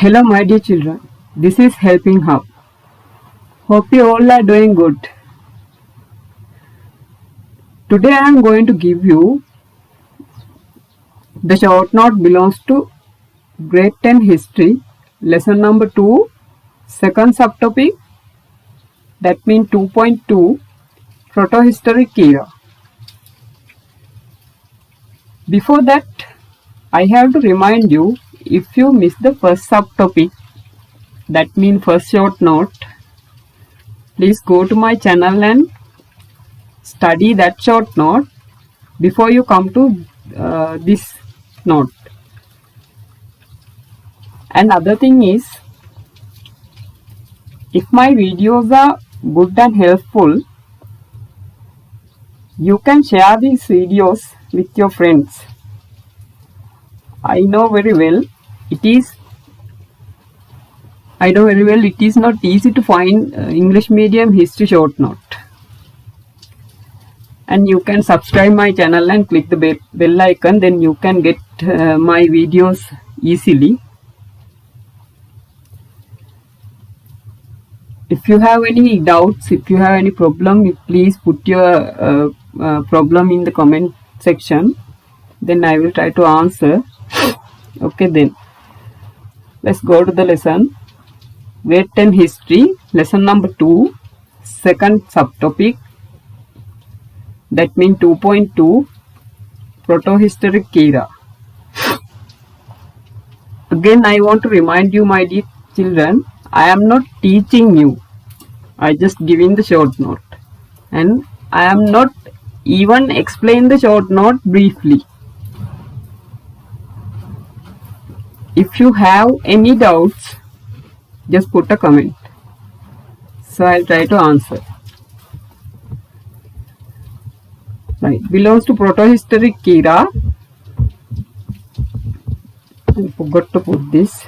Hello my dear children, this is Helping Hub. Hope you all are doing good. Today I am going to give you the short note belongs to grade 10 history, lesson number 2, second subtopic, that means 2.2, Proto-Historic era. Before that, I have to remind you, if you miss the first subtopic, that means first short note, please go to my channel and study that short note before you come to this note. Another thing is, if my videos are good and helpful, you can share these videos with your friends. I know very well it is not easy to find English medium history short note. And you can subscribe my channel and click the bell icon, then you can get my videos easily. If you have any doubts, if you have any problem, please put your problem in the comment section, then I will try to answer. Okay, then let's go to the lesson. Grade 10 history, lesson number 2, second subtopic, that means 2.2, Proto-Historic era. Again, I want to remind you, my dear children, I am not teaching you. I just giving the short note, and I am not even explain the short note briefly. If you have any doubts, just put a comment, so I'll try to answer. Right, belongs to Proto-Historic era. I forgot to put this.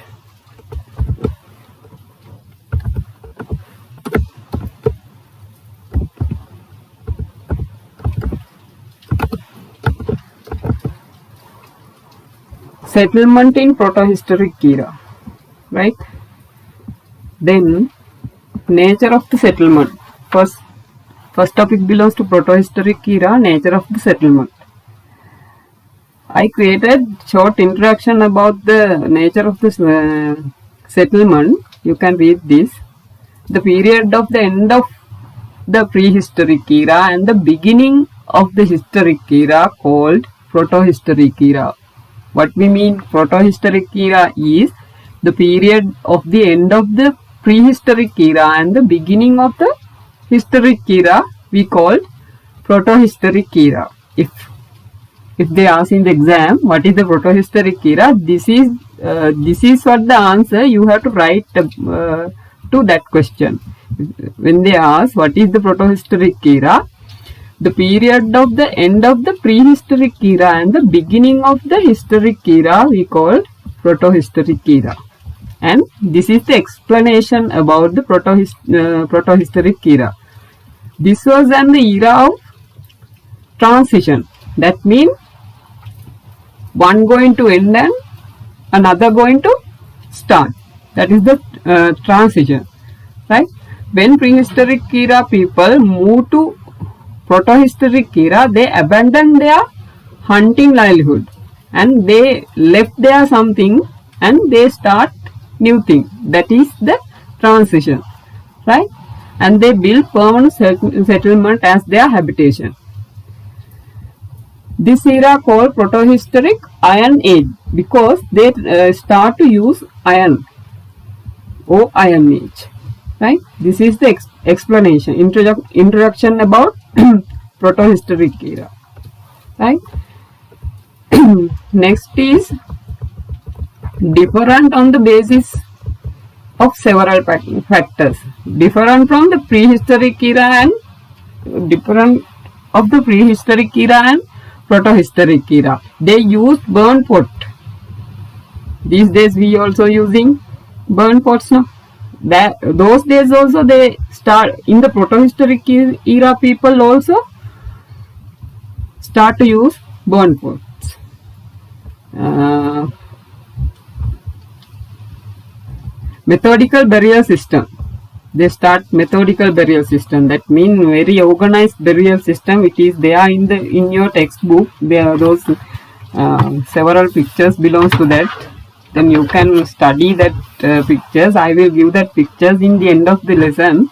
Settlement in Proto-Historic era, right? Then nature of the settlement. First topic belongs to Proto-Historic era, nature of the settlement. I created short introduction about the nature of this settlement. You can read this. The period of the end of the prehistoric era and the beginning of the historic era called Proto-Historic era. What we mean Proto-Historic era is the period of the end of the prehistoric era and the beginning of the historic era we call Proto-Historic era. If they ask in the exam what is the Proto-Historic era, this is what the answer you have to write to that question. When they ask what is the Proto-Historic era, the period of the end of the prehistoric era and the beginning of the historic era we call Proto-Historic era. And this is the explanation about the Proto-Historic era. This was an era of transition. That means one going to end and another going to start. That is the transition, right? When prehistoric era people move to Proto-Historic era, they abandoned their hunting livelihood and they left their something and they start new thing. That is the transition, right? And they build permanent settlement as their habitation. This era called Proto-Historic Iron Age because they start to use iron or Iron Age, right? This is the explanation, introduction about Proto-Historic era, right? Next is different on the basis of several factors, different from the prehistoric era and different of the prehistoric era and Proto-Historic era. They used burn pot. These days we also using burn pots now. Those days also they start in the Proto-Historic era, people also start to use burn pots. Methodical burial system. They start methodical burial system. That means very organized burial system. It is there in your textbook. There are those several pictures belongs to that. Then you can study that pictures. I will give that pictures in the end of the lesson.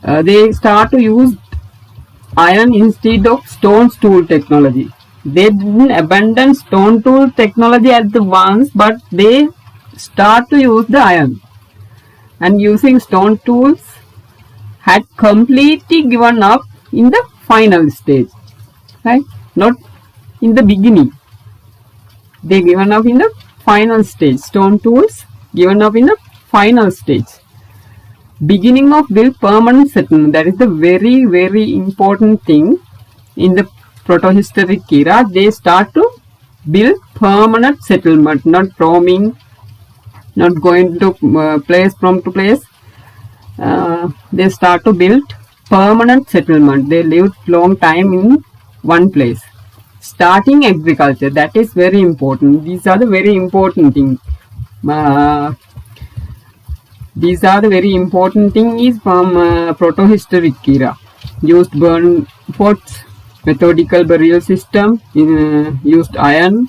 They start to use iron instead of stone tool technology. They didn't abandon stone tool technology at the once, but they start to use the iron. And using stone tools had completely given up in the final stage, right? Not in the beginning. They given up in the final stage. Stone tools given up in the final stage. Beginning of build permanent settlement. That is the very, very important thing in the Proto-Historic era. They start to build permanent settlement, not roaming, not going to place from to place. They start to build permanent settlement. They lived long time in one place. Starting agriculture. That is very important. These are the very important things. These are the very important things from Proto-Historic era. Used burn pots, methodical burial system, used iron,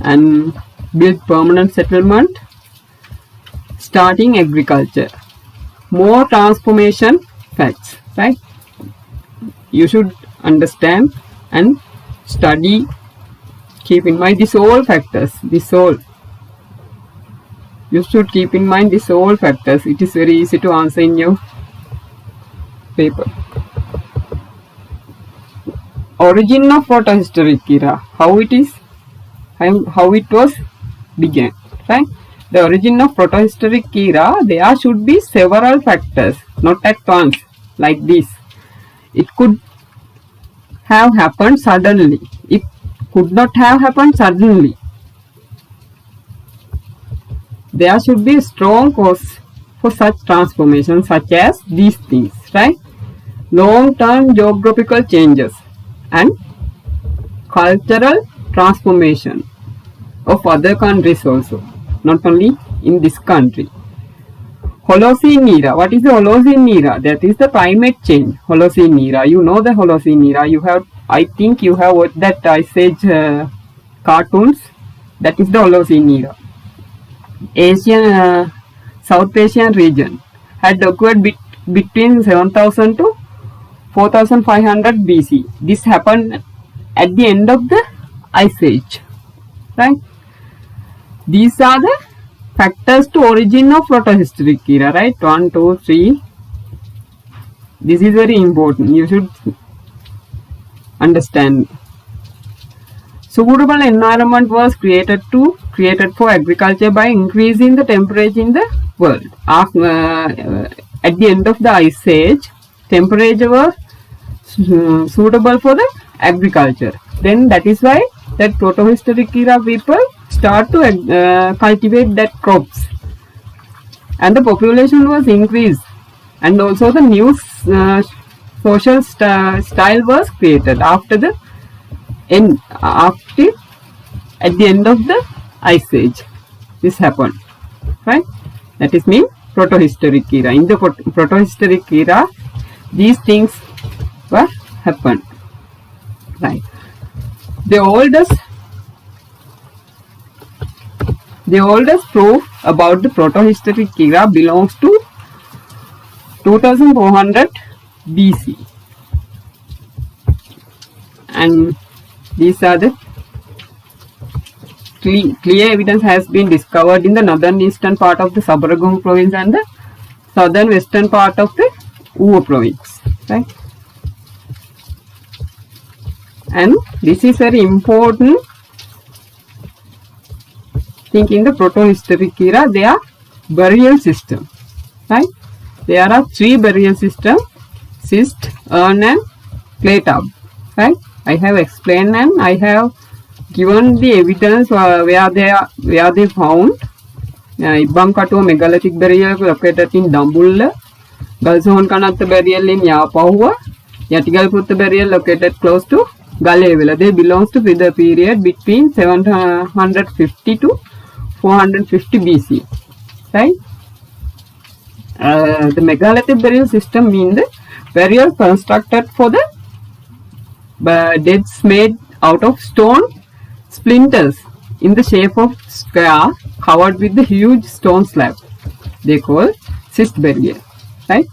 and built permanent settlement. Starting agriculture. More transformation facts, right? You should understand and study. Keep in mind these all factors. You should keep in mind these all factors. It is very easy to answer in your paper. Origin of Proto-Historic era. How it is, how it was began, right? The origin of Proto-Historic era, there should be several factors, not at once, like this. It could have happened suddenly. It could not have happened suddenly. There should be a strong cause for such transformation, such as these things, right? Long-term geographical changes and cultural transformation of other countries also, not only in this country. Holocene era. What is the Holocene era? That is the climate change. Holocene era. You know the Holocene era. You have, I think you have watched that Ice Age cartoons. That is the Holocene era. South Asian region had occurred between 7000 to 4500 BC. This happened at the end of the Ice Age, right? These are the factors to origin of Proto-Historic era, right? 1, 2, 3. This is very important. You should understand. Suitable environment was created for agriculture by increasing the temperature in the world. At the end of the Ice Age, temperature was suitable for the agriculture. Then that is why that Proto-Historic era people start to cultivate that crops, and the population was increased, and also the new social style was created at the end of the Ice Age. This happened, right? That is mean Proto-Historic era. In the Proto-Historic era, these things were happened, right? The oldest proof about the Proto-Historic era belongs to 2400 BC, and these are the clear evidence has been discovered in the northern eastern part of the Sabaragaon province and the southern western part of the Uva province, right? And this is very important thing in the Proto-Historic era. They are burial system, right? There are 3 burial systems: schist, urn, and clay tub, right? I have explained and I have given the evidence where they found. Ibbam-Katuwa megalithic burial located in Dambulla, Galsohon-Kanatta burial in Yapahua, Yatigalputta burial located close to Galevela, they belongs to the period between 750 to 450 BC, right? The megalithic burial system means the burial constructed for the deads made out of stone splinters in the shape of square covered with the huge stone slab. They call cyst burial, right?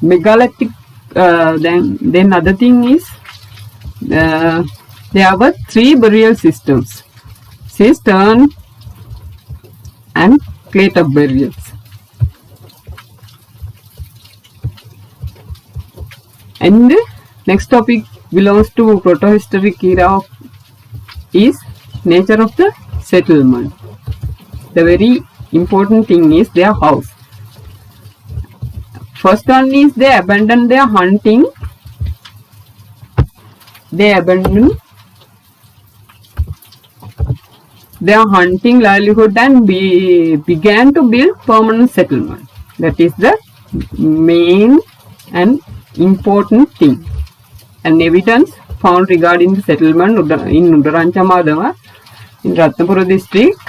Megalithic. Then other thing is there were 3 burial systems: cyst, urn, and clay tub burials. And the next topic belongs to Proto-Historic era is nature of the settlement. The very important thing is their house. First one is they abandoned their hunting. They abandoned their hunting livelihood and began to build permanent settlement. That is the main and important thing. And evidence found regarding the settlement in Udaranchamadava in Ratnapura district.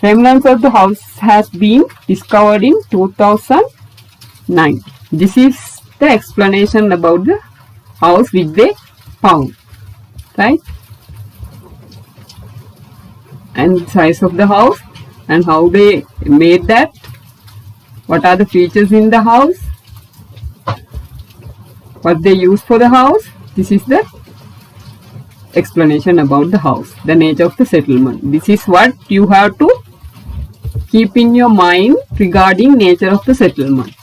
Remnants of the house has been discovered in 2009. This is the explanation about the house which they found, right? And size of the house and how they made that. What are the features in the house? What they use for the house? This is the explanation about the house, the nature of the settlement. This is what you have to keep in your mind regarding nature of the settlement,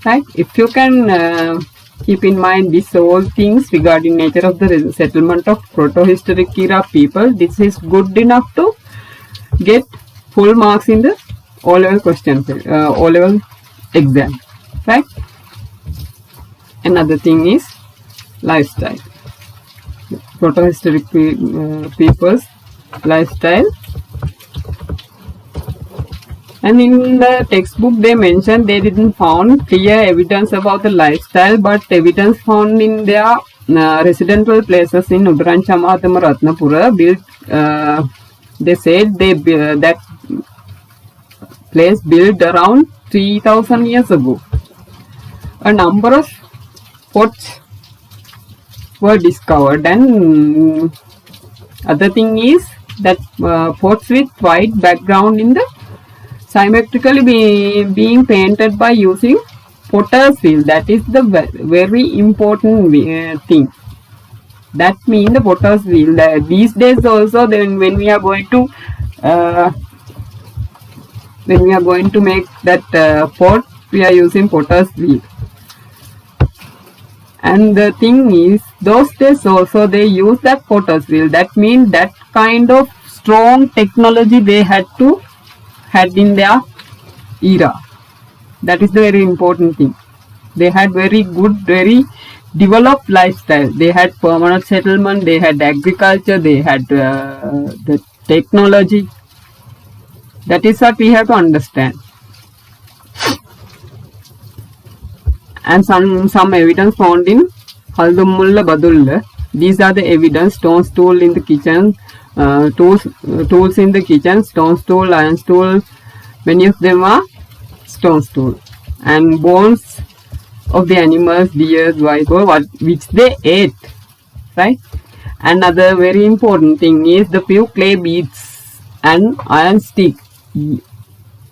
right? If you can keep in mind these all things regarding nature of the settlement of Proto-Historic era people, this is good enough to get full marks in the O-level question, O-level exam, right? Another thing is lifestyle. Proto-Historic people's lifestyle. And in the textbook they mentioned they didn't found clear evidence about the lifestyle, but evidence found in their residential places in Udaranchamadama, Ratnapura built. They said that place built around 3000 years ago. A number of pots were discovered, and other thing is that pots with white background in the symmetrically being painted by using potter's wheel. That is the very important thing. That means the potter's wheel. These days also, then when we are going to make that pot, we are using potter's wheel. And the thing is, those days also they use that potter's wheel. That means that kind of strong technology they had in their era. That is the very important thing. They had very good, very developed lifestyle. They had permanent settlement, they had agriculture, they had the technology. That is what we have to understand. And some evidence found in Haldumulla Badulla. These are the evidence: stone stool in the kitchen, tools in the kitchen, stone stool, iron stool. Many of them are stone stool, and bones of the animals, deer, viper, which they ate, right? Another very important thing is the few clay beads and iron stick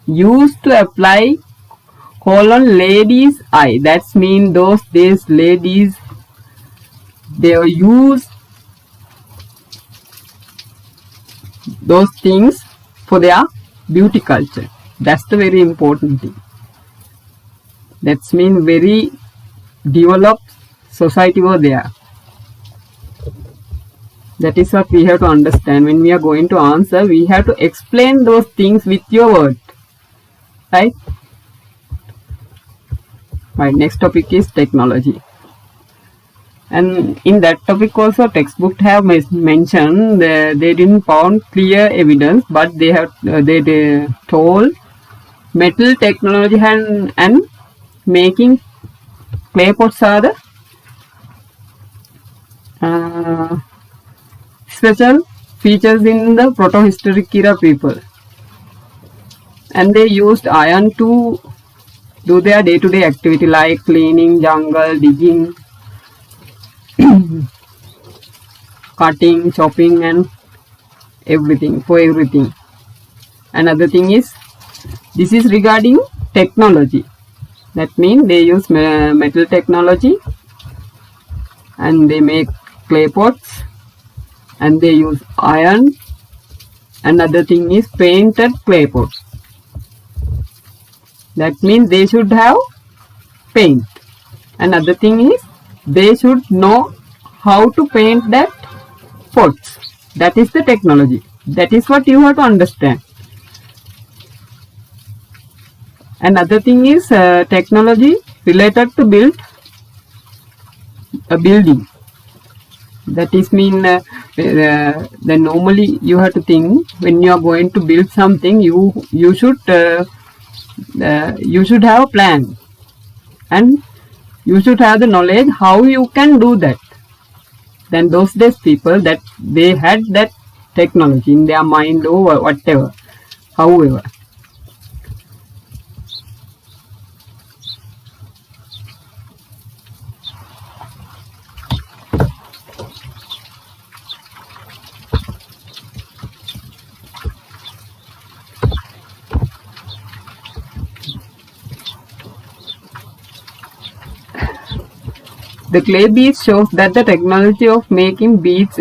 used to apply colon ladies' eye. That means those days ladies, they use those things for their beauty culture. That's the very important thing. That means very developed society over there. That is what we have to understand. When we are going to answer, we have to explain those things with your word, right? Right, next topic is technology. And in that topic also textbook have mentioned they didn't found clear evidence, but they have they told metal technology and making clay pots are the uh, special features in the proto-historic era people, and they used iron to do their day-to-day activity like cleaning jungle, digging, cutting, chopping, and everything. Another thing is, this is regarding technology. That means they use metal technology, and they make clay pots, and they use iron. Another thing is painted clay pots. That means they should have paint. Another thing is they should know how to paint that pots. That is the technology. That is what you have to understand. Another thing is technology related to build a building. That is mean then normally you have to think when you are going to build something, you should have a plan, and you should have the knowledge how you can do that. Then those days people, that they had that technology in their mind or whatever. However, the clay beads shows that the technology of making beads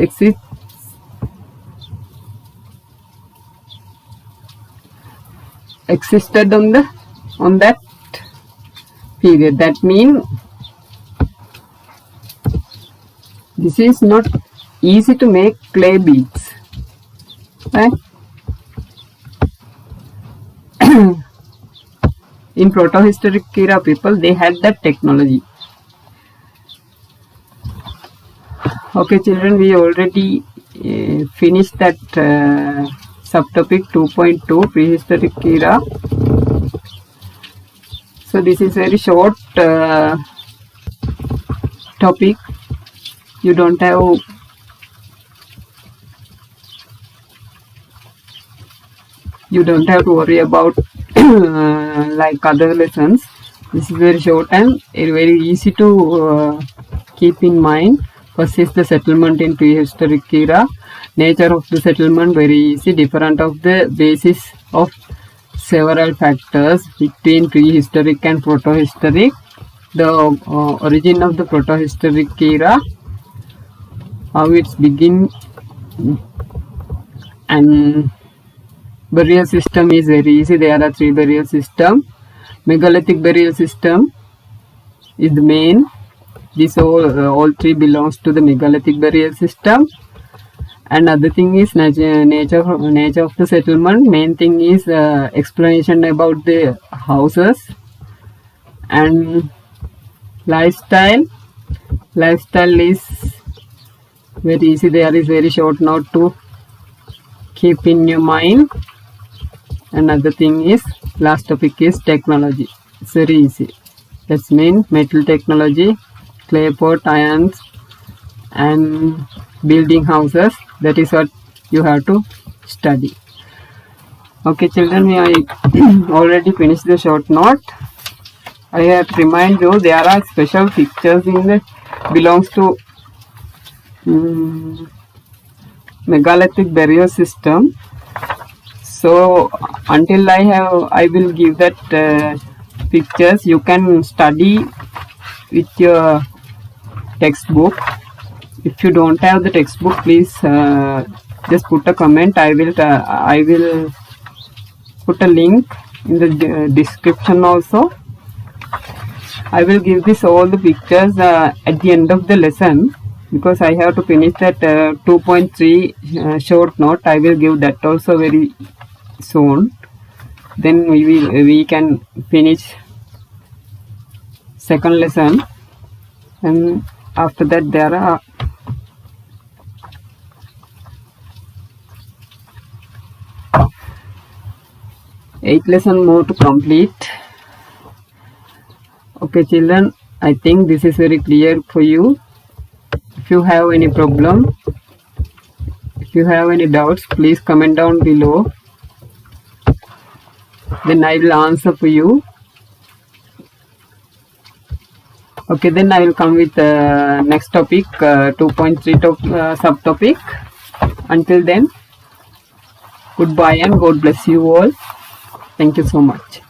existed on that period. That means this is not easy to make clay beads, right? In proto-historic era people, they had that technology. Okay children, we already finished that subtopic 2.2 prehistoric era. So this is very short topic. You don't have to worry about like other lessons. This is very short and very easy to keep in mind. First is the settlement in prehistoric era. Nature of the settlement very easy, different of the basis of several factors between prehistoric and proto-historic. The origin of the proto-historic era, how it's begin, and burial system is very easy. There are 3 burial system. Megalithic burial system is the main. This all 3 belongs to the megalithic burial system. Another thing is nature of the settlement. Main thing is explanation about the houses and lifestyle. Lifestyle is very easy. There is very short note to keep in your mind. Another thing is last topic is technology. It's very easy. That's mean metal technology, clay pot, irons, and building houses. That is what you have to study. Okay children, we already finished the short note. I have to remind you there are special pictures in the belongs to megalithic burial system. So until I will give that pictures, you can study with your textbook. If you don't have the textbook, please just put a comment. I will put a link in the description also. I will give this all the pictures at the end of the lesson, because I have to finish that 2.3 short note. I will give that also very soon. Then we can finish second lesson, and after that there are 8 lessons more to complete. Okay children, I think this is very clear for you. If you have any problem, if you have any doubts, please comment down below, then I will answer for you. Okay, then I will come with next topic, 2.3 subtopic. Until then, goodbye and God bless you all. Thank you so much.